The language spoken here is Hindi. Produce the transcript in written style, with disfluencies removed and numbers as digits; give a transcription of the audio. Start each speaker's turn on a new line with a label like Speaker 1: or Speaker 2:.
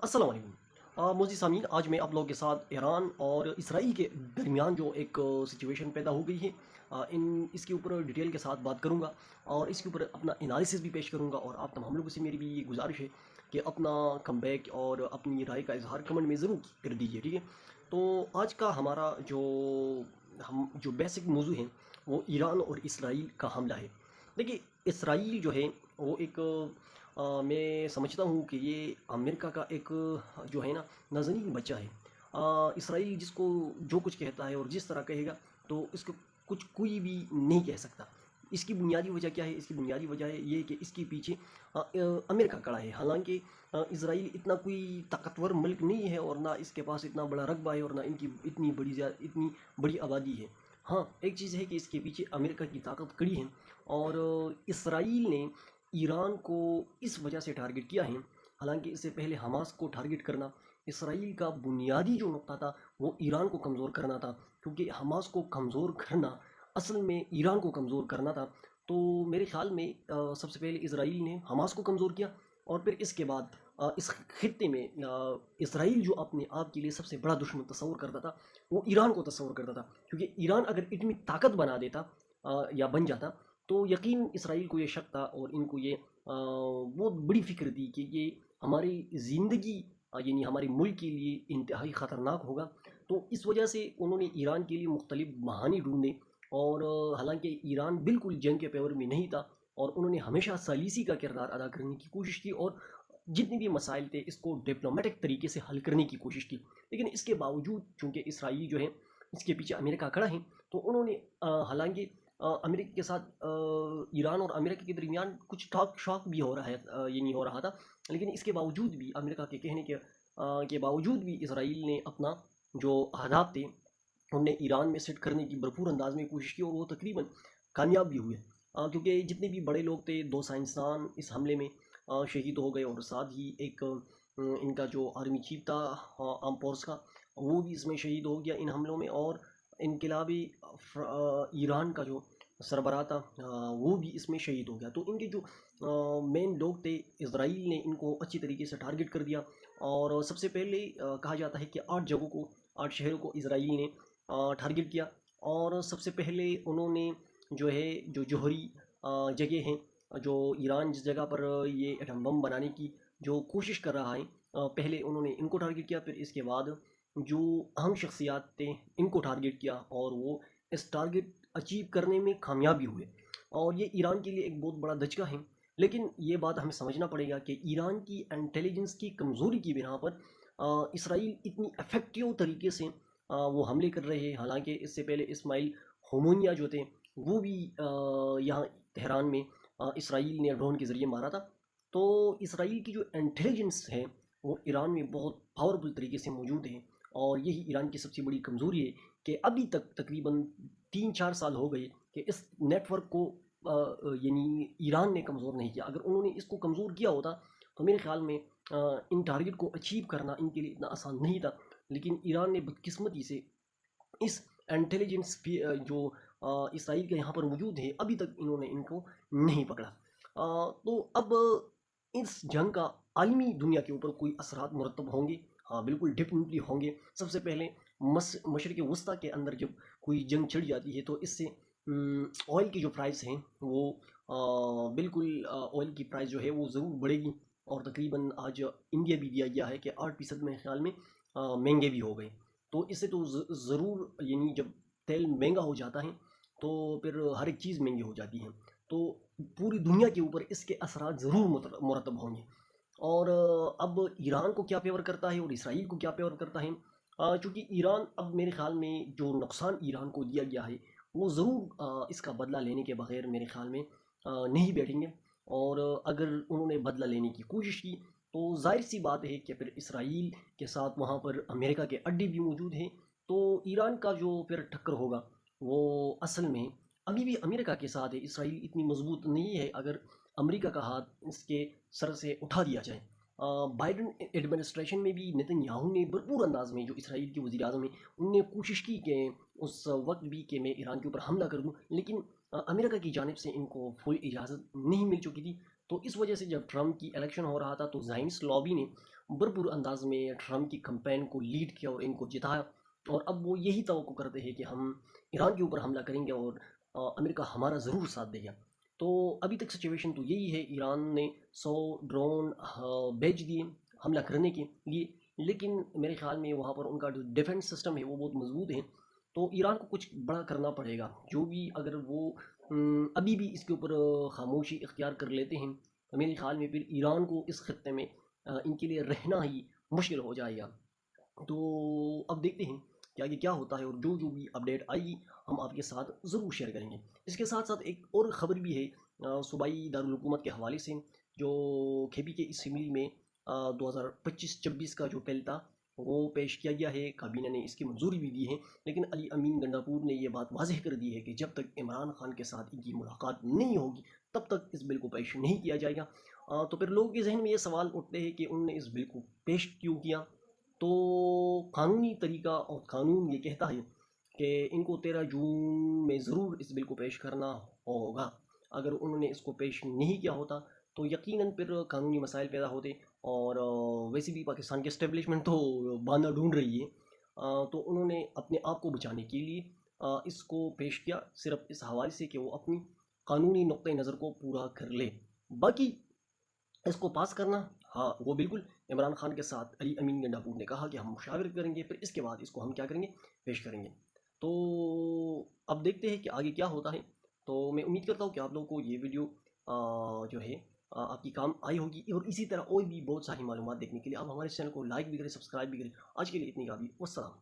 Speaker 1: अस्सलाम वालेकुम मोज़ी सामीन, आज मैं आप लोगों के साथ ईरान और इसराइल के दरमियान जो एक सिचुएशन पैदा हो गई है, इन इसके ऊपर डिटेल के साथ बात करूंगा और इसके ऊपर अपना एनालिसिस भी पेश करूंगा। और आप तमाम लोगों से मेरी भी ये गुजारिश है कि अपना कमबैक और अपनी राय का इजहार कमेंट में ज़रूर कर दीजिए, ठीक है। तो आज का हमारा जो बेसिक मौजू है वो ईरान और इसराइल का हमला है। देखिए, इसराइल जो है वो एक मैं समझता हूँ कि ये अमेरिका का एक जो है ना नाज़नीन बच्चा है। इसराइल जिसको जो कुछ कहता है और जिस तरह कहेगा तो इसको कुछ कोई भी नहीं कह सकता। इसकी बुनियादी वजह क्या है? इसकी बुनियादी वजह है ये कि इसके पीछे अमेरिका खड़ा है। हालांकि इसराइल इतना कोई ताकतवर मुल्क नहीं है और ना इसके पास इतना बड़ा रकबा है और ना इनकी इतनी बड़ी आबादी है। हाँ, एक चीज़ है कि इसके पीछे अमेरिका की ताकत खड़ी है। और इसराइल ने ईरान को इस वजह से टारगेट किया है। हालांकि इससे पहले हमास को टारगेट करना इसराइल का बुनियादी जो नुक्ता था वो ईरान को कमज़ोर करना था, क्योंकि हमास को कमज़ोर करना असल में ईरान को कमज़ोर करना था। तो मेरे ख्याल में सबसे पहले इसराइल ने हमास को कमज़ोर किया और फिर इसके बाद इस खत्ते में इसराइल जो अपने आप के लिए सबसे बड़ा दुश्मन तस्वर करता था वो ईरान को तस्वर करता था, क्योंकि ईरान अगर इतनी ताकत बना देता या बन जाता तो यकीन इसराइल को ये शक था और इनको ये बहुत बड़ी फ़िक्र थी कि ये हमारी ज़िंदगी यानी हमारे मुल्क के लिए इंतहाई ख़तरनाक होगा। तो इस वजह से उन्होंने ईरान के लिए मुख्तलिफ बहाने ढूंढे। और हालांकि ईरान बिल्कुल जंग के फेवर में नहीं था और उन्होंने हमेशा सलीसी का किरदार अदा करने की कोशिश की और जितने भी मसाइल थे इसको डिप्लोमेटिक तरीके से हल करने की कोशिश की। लेकिन इसके बावजूद चूँकि इसराइल जो है इसके पीछे अमेरिका खड़ा है तो उन्होंने हालांकि अमेरिका के साथ ईरान और अमेरिका के दरमियान कुछ टॉक शॉक भी हो रहा है, ये नहीं हो रहा था। लेकिन इसके बावजूद भी अमेरिका के कहने के बावजूद भी इसराइल ने अपना जो अहदाफ थे उनने ईरान में सेट करने की भरपूर अंदाज में कोशिश की और वो तकरीबन कामयाब भी हुए। क्योंकि जितने भी बड़े लोग थे, दो साइंसदान इस हमले में शहीद हो गए और साथ ही एक इनका जो आर्मी चीफ था आर्म फोर्स का वो भी इसमें शहीद हो गया इन हमलों में। और इनकलाबी ईरान का जो सरबराह था वो भी इसमें शहीद हो गया। तो इनके जो मेन लोग थे इसराइल ने इनको अच्छी तरीके से टारगेट कर दिया। और सबसे पहले कहा जाता है कि 8 शहरों को इसराइल ने टारगेट किया। और सबसे पहले उन्होंने जो है जो जौहरी जगह हैं, जो ईरान जिस जगह पर ये एटम बम बनाने की जो कोशिश कर रहा है, पहले उन्होंने इनको टारगेट किया। फिर इसके बाद जो अहम शख्सियात थे इनको टारगेट किया और वो इस टारगेट अचीव करने में कामयाब भी हुए। और ये ईरान के लिए एक बहुत बड़ा धचका है। लेकिन ये बात हमें समझना पड़ेगा कि ईरान की इंटेलिजेंस की कमज़ोरी की बिना पर इसराइल इतनी इफ़ेक्टिव तरीके से वो हमले कर रहे हैं। हालांकि इससे पहले इस्माइल होमोनिया जो थे वो भी यहाँ तेहरान में इसराइल ने ड्रोन के ज़रिए मारा था। तो इसराइल की जो इंटेलिजेंस है वो ईरान में बहुत पावरफुल तरीके से मौजूद है। और यही ईरान की सबसे बड़ी कमज़ोरी है कि अभी तक तकरीबन 3-4 साल हो गए कि इस नेटवर्क को यानी ईरान ने कमज़ोर नहीं किया। अगर उन्होंने इसको कमज़ोर किया होता तो मेरे ख्याल में इन टारगेट को अचीव करना इनके लिए इतना आसान नहीं था। लेकिन ईरान ने बदकिस्मती से इस इंटेलिजेंस जो इसराइल के यहाँ पर मौजूद है अभी तक इन्होंने इनको नहीं पकड़ा। तो अब इस जंग का आलमी दुनिया के ऊपर कोई असरात मुरतब होंगे? हाँ, बिल्कुल डेफिनेटली होंगे। सबसे पहले मशरिक़ वस्ता के अंदर जब कोई जंग छिड़ जाती है तो इससे ऑयल की जो प्राइस हैं वो बिल्कुल ऑयल की प्राइस जो है वो ज़रूर बढ़ेगी। और तकरीबन आज इंडिया भी दिया गया है कि 8% मेरे ख्याल में महंगे भी हो गए। तो इससे तो ज़रूर यानी जब तेल महंगा हो जाता है तो फिर हर एक चीज़ महंगी हो जाती है। तो पूरी दुनिया के ऊपर इसके असरात ज़रूर मुरतब होंगे। और अब ईरान को क्या फेवर करता है और इसराइल को क्या फेवर करता है? चूँकि ईरान अब मेरे ख़्याल में जो नुकसान ईरान को दिया गया है वो ज़रूर इसका बदला लेने के बगैर मेरे ख़्याल में नहीं बैठेंगे। और अगर उन्होंने बदला लेने की कोशिश की तो जाहिर सी बात है कि फिर इसराइल के साथ वहाँ पर अमेरिका के अड्डे भी मौजूद हैं। तो ईरान का जो फिर टक्कर होगा वो असल में अभी भी अमेरिका के साथ है। इसराइल इतनी मजबूत नहीं है अगर अमेरिका का हाथ इसके सर से उठा दिया जाए। बाइडन एडमिनिस्ट्रेशन में भी नेतन्याहू ने भरपूर अंदाज में जो इसराइल के वज़ीर आज़म हैं उनने कोशिश की कि उस वक्त भी कि मैं ईरान के ऊपर हमला कर दूं। लेकिन अमेरिका की जानिब से इनको फुल इजाज़त नहीं मिल चुकी थी। तो इस वजह से जब ट्रम्प की इलेक्शन हो रहा था तो ज़ाइनिस्ट लॉबी ने भरपूर अंदाज में ट्रम्प की कैंपेन को लीड किया और इनको जिताया। और अब वो यही तवक्को करते हैं कि हम ईरान के ऊपर हमला करेंगे और अमेरिका हमारा ज़रूर साथ देगा। तो अभी तक सिचुएशन तो यही है, ईरान ने 100 ड्रोन भेज दिए हमला करने के लिए, लेकिन मेरे ख्याल में वहाँ पर उनका जो डिफेंस सिस्टम है वो बहुत मजबूत है। तो ईरान को कुछ बड़ा करना पड़ेगा, जो भी अगर वो अभी भी इसके ऊपर खामोशी इख्तियार कर लेते हैं तो मेरे ख्याल में फिर ईरान को इस खत्ते में इनके लिए रहना ही मुश्किल हो जाएगा। तो अब देखते हैं कि आगे क्या होता है, और जो जो भी अपडेट आएगी हम आपके साथ ज़रूर शेयर करेंगे। इसके साथ साथ एक और ख़बर भी है सूबाई दारुल हुकूमत के हवाले से, जो केपी के असम्बली में 2025-26 का जो बिल था वो पेश किया गया है, काबीना ने इसकी मंजूरी भी दी है। लेकिन अली अमीन गंडापुर ने यह बात वाजह कर दी है कि जब तक इमरान खान के साथ इनकी मुलाकात नहीं होगी तब तक इस बिल को पेश नहीं किया जाएगा। तो फिर लोगों के जहन में ये सवाल उठते हैं कि उनने इस बिल को पेश क्यों किया। तो कानूनी तरीका और कानून ये कहता है कि इनको 13 जून में ज़रूर इस बिल को पेश करना होगा। अगर उन्होंने इसको पेश नहीं किया होता तो यकीनन फिर कानूनी मसाइल पैदा होते, और वैसे भी पाकिस्तान की इस्टेब्लिशमेंट तो बहाना ढूंढ रही है। तो उन्होंने अपने आप को बचाने के लिए इसको पेश किया, सिर्फ इस हवाले से कि वो अपनी कानूनी नुक्ते नज़र को पूरा कर ले। बाकी इसको पास करना, हाँ वो बिल्कुल इमरान खान के साथ अली अमीन गंडापुर ने कहा कि हम मुशावरत करेंगे, फिर इसके बाद इसको हम क्या करेंगे, पेश करेंगे। तो अब देखते हैं कि आगे क्या होता है। तो मैं उम्मीद करता हूँ कि आप लोगों को ये वीडियो जो है आपकी काम आई होगी, और इसी तरह और भी बहुत सारी मालूमात देखने के लिए आप हमारे चैनल को लाइक भी करें, सब्सक्राइब भी करें। आज के लिए इतनी काफ़ी। वस्सलाम।